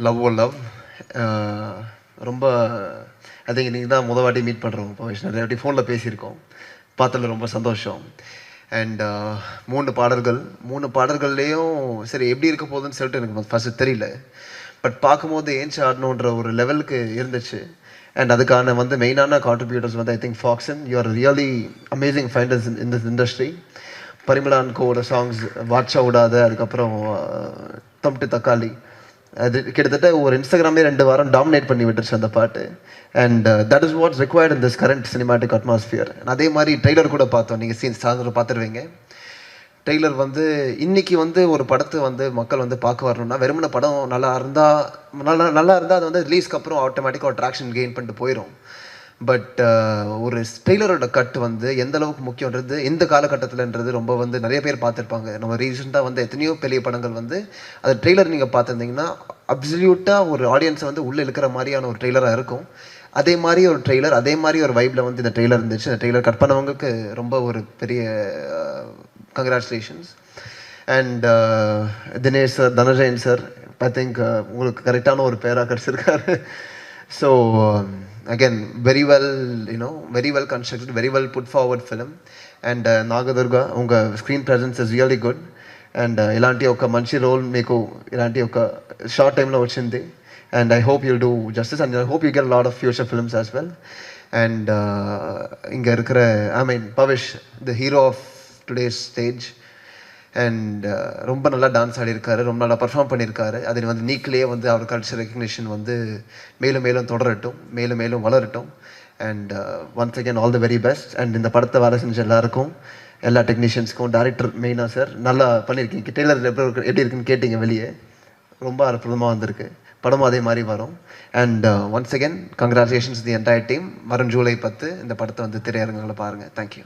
Love ஓ love ரொம்ப I think நீங்கள் தான் வாட்டி மீட் பண்ணுறோம் பவிஷ். நிறைய வாட்டி ஃபோனில் பேசியிருக்கோம். பார்த்ததில் ரொம்ப சந்தோஷம். அண்ட் மூணு பாடல்கள்லேயும் சரி எப்படி இருக்க போகுதுன்னு சொல்லிட்டு எனக்கு ஃபஸ்ட்டு தெரியல. பட் பார்க்கும்போது ஏன்ச்சு ஆடணுன்ற ஒரு லெவலுக்கு இருந்துச்சு. அண்ட் அதுக்கான மெயினான கான்ட்ரிபியூட்டர்ஸ் ஐ திங்க் ஃபாக்ஸன், you are really amazing finders in this industry. பரிமளான்கோட சாங்ஸ் வாட்சா விடாத, அதுக்கப்புறம் தம்ட்டு தக்காளி, அது கிட்டத்தட்ட ஒரு இன்ஸ்டாகிராமே 2 வாரம் டாமினேட் பண்ணி விட்டுருச்சு அந்த பாட்டு. And that is what's required in this current cinematic atmosphere. அதே மாதிரி ட்ரெய்லர் கூட பார்த்தோம், நீங்கள் சாயந்தரம் பார்த்துருவீங்க. ட்ரெய்லர் இன்னைக்கு ஒரு படத்தை மக்கள் பார்க்க வரணும்னா வெறுமன படம் நல்லா இருந்தால் அது ரிலீஸ்க்கு அப்புறம் ஆட்டோமேட்டிக்காக ஒரு ட்ராக்ஷன் கெயின் பண்ணிட்டு போயிடும். பட் ஒரு ட்ரெய்லரோட கட் எந்த அளவுக்கு முக்கியன்றது இந்த காலகட்டத்தில்ன்றது ரொம்ப நிறைய பேர் பார்த்துருப்பாங்க. நம்ம ரீசெண்டாக எத்தனையோ பெரிய படங்கள் அது ட்ரெய்லர் நீங்கள் பார்த்துருந்தீங்கன்னா அப்சல்யூட்டாக ஒரு ஆடியன்ஸை உள்ளே இருக்கிற மாதிரியான ஒரு ட்ரெய்லராக இருக்கும். அதே மாதிரி ஒரு ட்ரெய்லர், அதே மாதிரி ஒரு வைப்பில் இந்த ட்ரெய்லர் இருந்துச்சு. இந்த ட்ரெய்லர் கட் பண்ணவங்களுக்கு ரொம்ப ஒரு பெரிய congratulations. And Dinesh sir, Dhananjayan sir, I think உங்களுக்கு கரெக்டான ஒரு பேராக கிடச்சிருக்காரு. So again, very well constructed, very well put forward film. And Nagadurga, unga screen presence is really good. And ilanti oka manchi role meeku ilanti oka short time lo vachindi. And I hope you'll do justice, and I hope you get a lot of future films as well. And inga irukra, I mean, Pavish, the hero of today's stage. And ரொம்ப நல்லா dance ஆடியிருக்காரு, ரொம்ப நல்லா perform பண்ணியிருக்காரு. அதில் நீக்கிலே அவர் culture recognition மேலும் மேலும் தொடரட்டும், மேலும் மேலும் வளரட்டும். And once again all the very best. And இந்த படத்தை வேலை செஞ்ச எல்லாருக்கும், எல்லா டெக்னீஷியன்ஸ்க்கும், டேரக்டர் மெயினாக சார் நல்லா பண்ணியிருக்கீங்க. டெய்லர் எப்படி இருக்குன்னு கேட்டிங்க, வெளியே ரொம்ப அற்புதமாக வந்திருக்கு. படமும் அதே மாதிரி வரும். And once again congratulations the entire team. வரும் ஜூலை 10 இந்த படத்தை திரையரங்குகளை பாருங்கள். தேங்க்யூ.